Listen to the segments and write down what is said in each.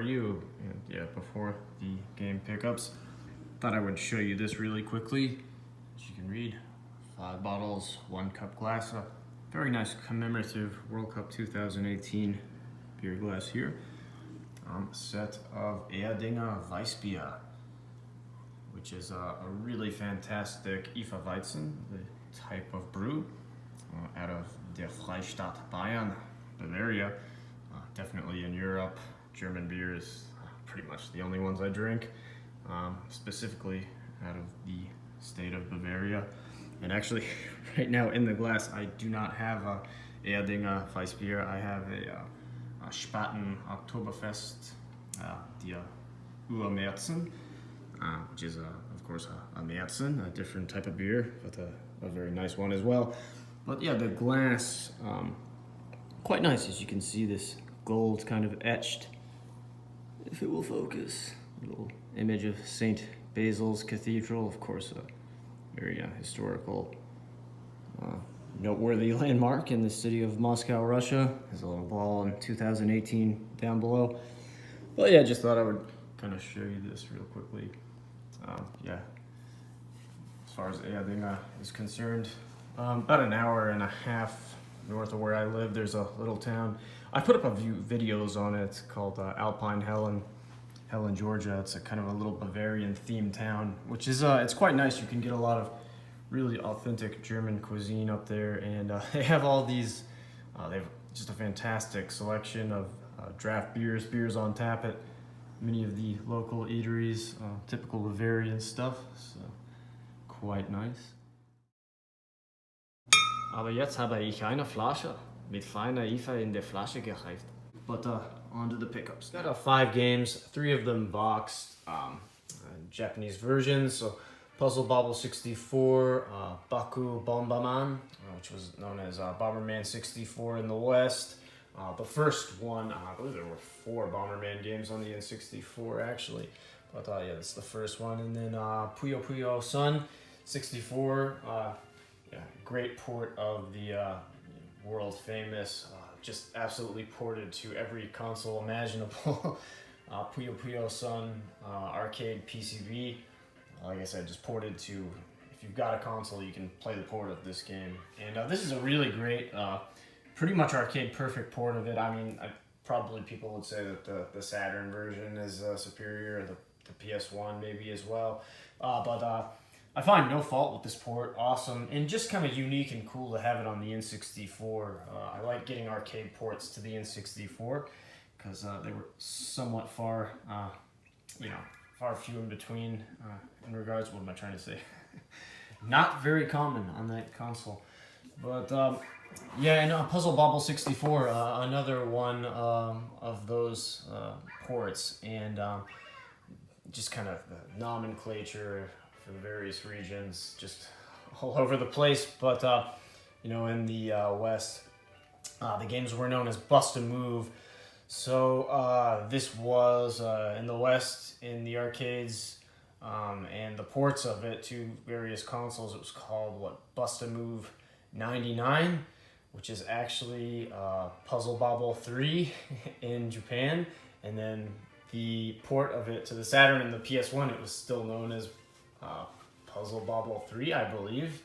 you? And yeah, before the game pickups, thought I would show you this really quickly. As you can read, 5 bottles, 1 cup glass. A very nice commemorative World Cup 2018 beer glass here. A set of Erdinger Weissbier, which is a really fantastic Hefeweizen, the type of brew out of der Freistaat Bayern, Bavaria. Definitely in Europe, German beer is pretty much the only ones I drink, specifically out of the state of Bavaria. And actually, right now in the glass, I do not have a Erdinger Weissbier. I have a Spaten Oktoberfest, der Maerzen, which is, of course, a Maerzen, a different type of beer, but a very nice one as well. But yeah, the glass, quite nice, as you can see this gold kind of etched, if it will focus. Little image of St. Basil's Cathedral, of course, a very historical, noteworthy landmark in the city of Moscow, Russia. There's a little ball in 2018 down below. But yeah, just thought I would kind of show you this real quickly. Yeah, as far as Erdinger is concerned, about an hour and a half north of where I live, there's a little town. I put up a few videos on it called Alpine Helen, Georgia. It's a kind of a little Bavarian themed town, which is it's quite nice. You can get a lot of really authentic German cuisine up there, and they have all these. They have just a fantastic selection of draft beers on tap at many of the local eateries, typical Bavarian stuff. So quite nice. Aber jetzt habe ich eine Flasche mit feiner Hefe in der Flasche gereift. But on to the pickups. Got 5 games, 3 of them boxed, Japanese versions. So Puzzle Bobble 64, Baku Bomberman, which was known as Bomberman 64 in the West. The first one, I believe there were 4 Bomberman games on the N64 actually. But yeah, that's the first one. And then Puyo Puyo Sun 64. Yeah, great port of the world famous, just absolutely ported to every console imaginable. Puyo Puyo Sun arcade PCB. Like I said, just ported to, if you've got a console, you can play the port of this game. And this is a really great, pretty much arcade perfect port of it. I mean, probably people would say that the Saturn version is superior, the PS1 maybe as well. But I find no fault with this port. Awesome, and just kind of unique and cool to have it on the N64. I like getting arcade ports to the N64 because they were somewhat far few in between in regards, what am I trying to say? Not very common on that console. But yeah, and Puzzle Bobble 64, another one of those ports, and just kind of the nomenclature for the various regions, just all over the place. But in the West, the games were known as Bust a Move. So this was in the West, in the arcades, and the ports of it to various consoles. It was called Bust a Move 99, which is actually Puzzle Bobble 3 in Japan, and then the port of it to the Saturn and the PS1, it was still known as Puzzle Bobble 3, I believe,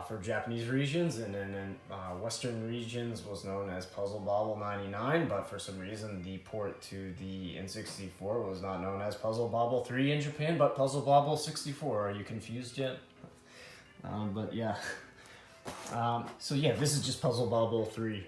for Japanese regions, and then in Western regions was known as Puzzle Bobble 99, but for some reason the port to the N64 was not known as Puzzle Bobble 3 in Japan, but Puzzle Bobble 64. Are you confused yet? But yeah. So yeah, this is just Puzzle Bobble 3,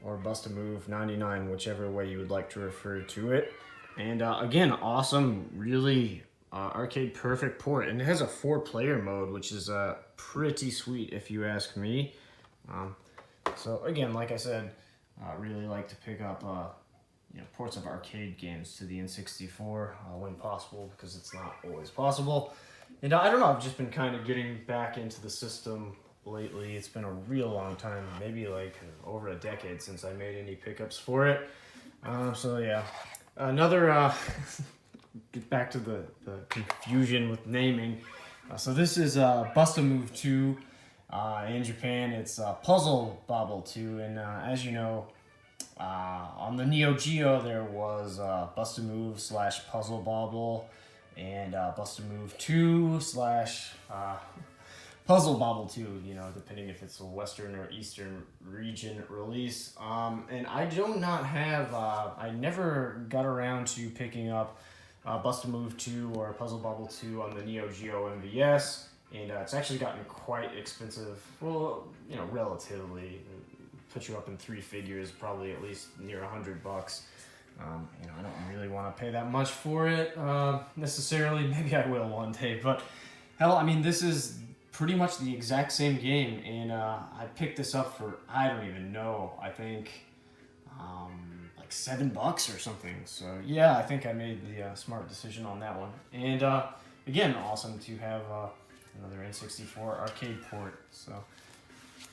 or Bust a Move 99, whichever way you would like to refer to it. And again, awesome, really arcade perfect port, and it has a 4-player mode, which is pretty sweet if you ask me. So again, like I said, really like to pick up ports of arcade games to the N64 when possible, because it's not always possible. And I don't know, I've just been kind of getting back into the system lately. It's been a real long time, maybe like over a decade since I made any pickups for it. So yeah, another get back to the confusion with naming. So this is Bust a Move 2. In Japan, it's Puzzle Bobble 2, and as you know, On the Neo Geo, there was Bust-A-Move / Puzzle Bobble, and Bust-A-Move 2 / Puzzle Bobble 2, you know, depending if it's a Western or Eastern region release. And I do not have, I never got around to picking up Bust-A-Move 2 or Puzzle Bobble 2 on the Neo Geo MVS, and it's actually gotten quite expensive, well, you know, relatively. Put you up in 3 figures, probably at least near $100. You know, I don't really want to pay that much for it necessarily. Maybe I will one day, but hell, I mean, this is pretty much the exact same game, and I picked this up for, I don't even know, I think like $7 or something. So yeah, I think I made the smart decision on that one. And again, awesome to have another N64 arcade port. So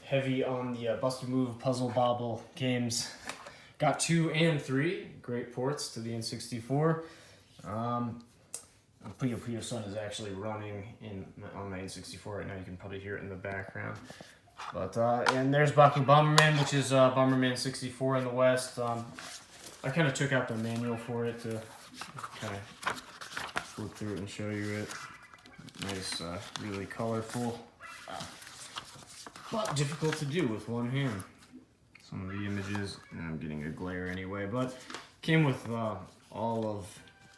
heavy on the Bust-A-Move, Puzzle Bobble games. Got 2 and 3 great ports to the N64. Puyo Puyo Sun is actually running on my N64 right now. You can probably hear it in the background. But and there's Baku Bomberman, which is Bomberman 64 in the West. I kind of took out the manual for it to kind of flip through it and show you it. Nice, really colorful, but difficult to do with one hand. Some of the images, and I'm getting a glare anyway, but came with all of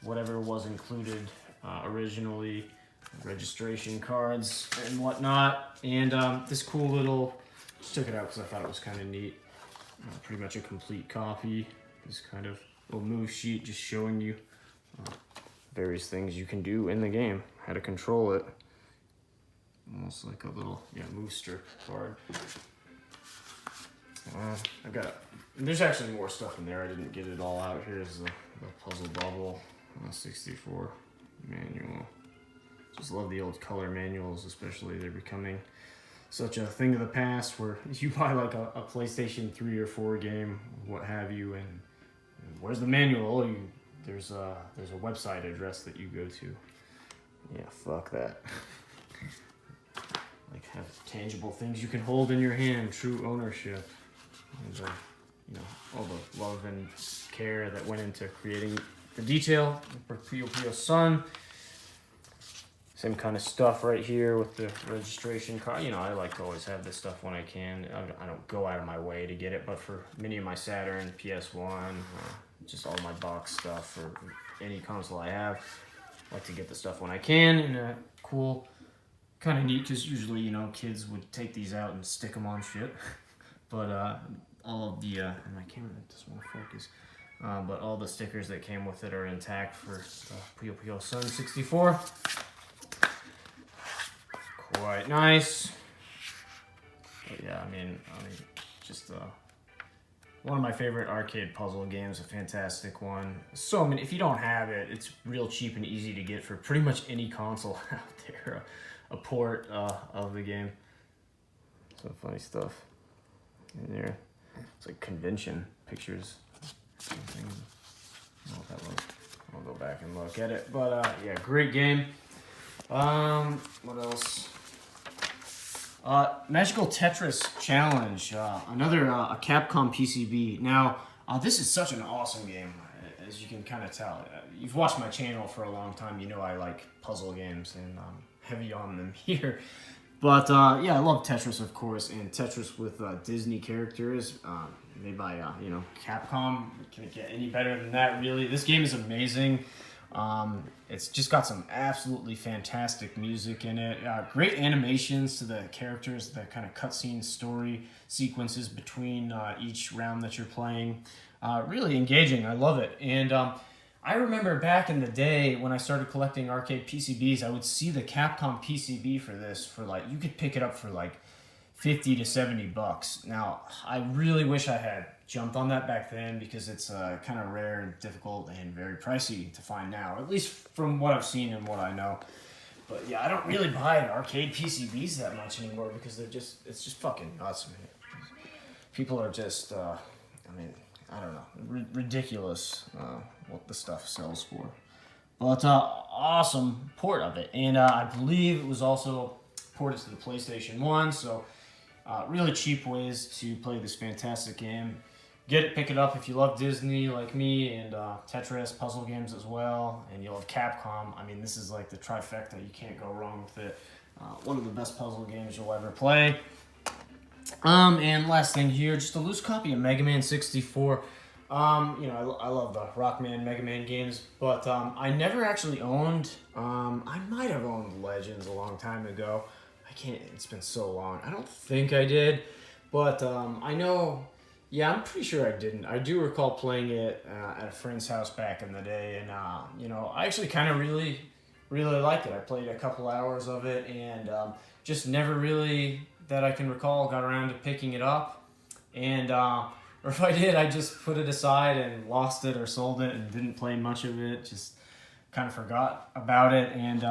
whatever was included originally, registration cards and whatnot, and this cool little, just took it out because I thought it was kind of neat, pretty much a complete copy, this kind of little move sheet just showing you various things you can do in the game, how to control it, almost like a little, yeah, move strip card. I've got, there's actually more stuff in there, I didn't get it all out. Here's the Puzzle Bobble 64 manual. Just love the old color manuals, especially. They're becoming such a thing of the past where you buy like a PlayStation 3 or 4 game, what have you, and where's the manual? Oh, there's a website address that you go to. Yeah, fuck that. Like, have tangible things you can hold in your hand, true ownership. And, you know, all the love and care that went into creating the detail for Puyo Puyo Sun. Same kind of stuff right here with the registration card. You know, I like to always have this stuff when I can. I don't go out of my way to get it, but for many of my Saturn, PS1, just all my box stuff for any console I have, I like to get the stuff when I can. And cool, kind of neat, because usually, you know, kids would take these out and stick them on shit. But all of the, and my camera doesn't want to focus, but all the stickers that came with it are intact for Puyo Puyo Sun 64. Quite nice. But yeah, I mean, just one of my favorite arcade puzzle games, a fantastic one. So many, if you don't have it, it's real cheap and easy to get for pretty much any console out there. A port of the game. Some funny stuff in there. It's like convention pictures. I don't know what that was. I'll go back and look at it. But yeah, great game. What else? Magical Tetris Challenge. Another a Capcom PCB. Now, this is such an awesome game, as you can kind of tell. You've watched my channel for a long time. You know I like puzzle games, and heavy on them here. But yeah, I love Tetris, of course, and Tetris with Disney characters made by you know, Capcom. Can it get any better than that? Really, this game is amazing. It's just got some absolutely fantastic music in it. Great animations to the characters, the kind of cutscene story sequences between each round that you're playing. Really engaging. I love it. And I remember back in the day when I started collecting arcade PCBs, I would see the Capcom PCB for this for like, you could pick it up for like $50 to $70. Now, I really wish I had jumped on that back then, because it's kind of rare and difficult and very pricey to find now, at least from what I've seen and what I know. But yeah, I don't really buy arcade PCBs that much anymore, because they're just, it's just fucking nuts, man. People are just, I mean, I don't know, ridiculous what the stuff sells for. But awesome port of it. And I believe it was also ported to the PlayStation 1, so really cheap ways to play this fantastic game. get it, pick it up if you love Disney like me, and Tetris, puzzle games as well, and you love Capcom. I mean, this is like the trifecta. You can't go wrong with it. One of the best puzzle games you'll ever play. And last thing here, just a loose copy of Mega Man 64. You know, I love the Rockman, Mega Man games, but I never actually owned, I might have owned Legends a long time ago. It's been so long. I don't think I did, but I know, yeah, I'm pretty sure I didn't. I do recall playing it at a friend's house back in the day, and, you know, I actually kind of really liked it. I played a couple hours of it, and just never really, that I can recall, got around to picking it up, and or if I did, I just put it aside and lost it or sold it and didn't play much of it, just kind of forgot about it. And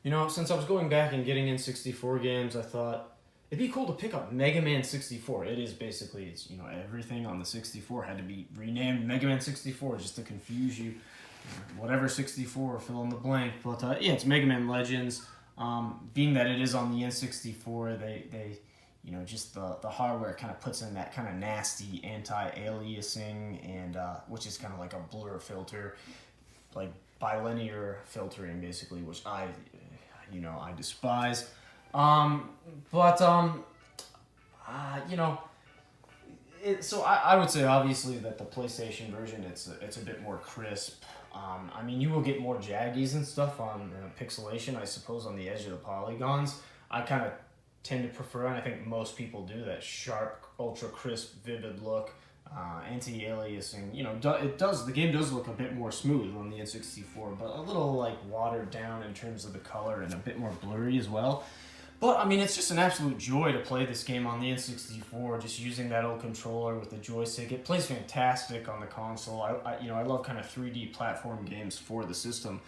you know, since I was going back and getting N64 games, I thought it'd be cool to pick up Mega Man 64. It is basically, it's, you know, everything on the 64 had to be renamed Mega Man 64 just to confuse you. Whatever 64, fill in the blank. But yeah, it's Mega Man Legends. Being that it is on the N64, they you know, just the hardware kind of puts in that kind of nasty anti-aliasing, and which is kind of like a blur filter, like bilinear filtering basically, which I despise. You know, so I would say obviously that the PlayStation version, it's a bit more crisp. I mean, you will get more jaggies and stuff on pixelation, I suppose, on the edge of the polygons. I kind of tend to prefer, and I think most people do, that sharp, ultra crisp, vivid look, anti-aliasing. You know, the game does look a bit more smooth on the N64, but a little like watered down in terms of the color and a bit more blurry as well. But I mean, it's just an absolute joy to play this game on the N64, just using that old controller with the joystick. It plays fantastic on the console. I love kind of 3D platform games for the system.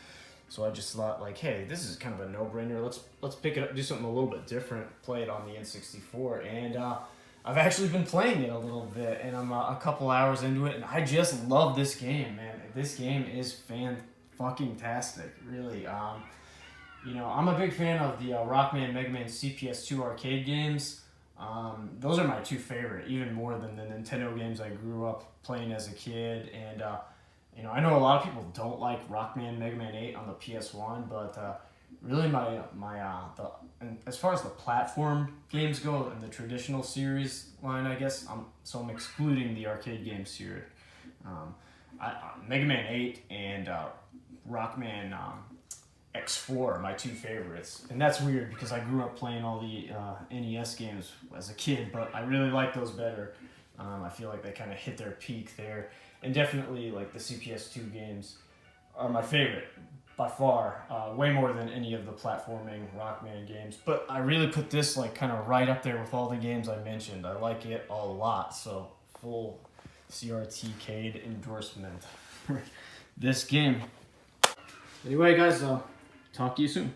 So I just thought, like, hey, this is kind of a no-brainer. Let's pick it up, do something a little bit different, play it on the N64. And I've actually been playing it a little bit, and I'm a couple hours into it, and I just love this game, man. This game is fan-fucking-tastic, really. You know, I'm a big fan of the Rockman, Mega Man CPS2 arcade games. Those are my two favorite, even more than the Nintendo games I grew up playing as a kid. And you know, I know a lot of people don't like Rockman, Mega Man 8 on the PS1, but really and as far as the platform games go in the traditional series line, I guess, I'm excluding the arcade games here. Mega Man 8 and Rockman X4 are my two favorites. And that's weird because I grew up playing all the NES games as a kid, but I really like those better. I feel like they kind of hit their peak there. And definitely, like, the CPS2 games are my favorite by far, way more than any of the platforming Rockman games. But I really put this, like, kind of right up there with all the games I mentioned. I like it a lot, so full CRTcade endorsement for this game. Anyway, guys, talk to you soon.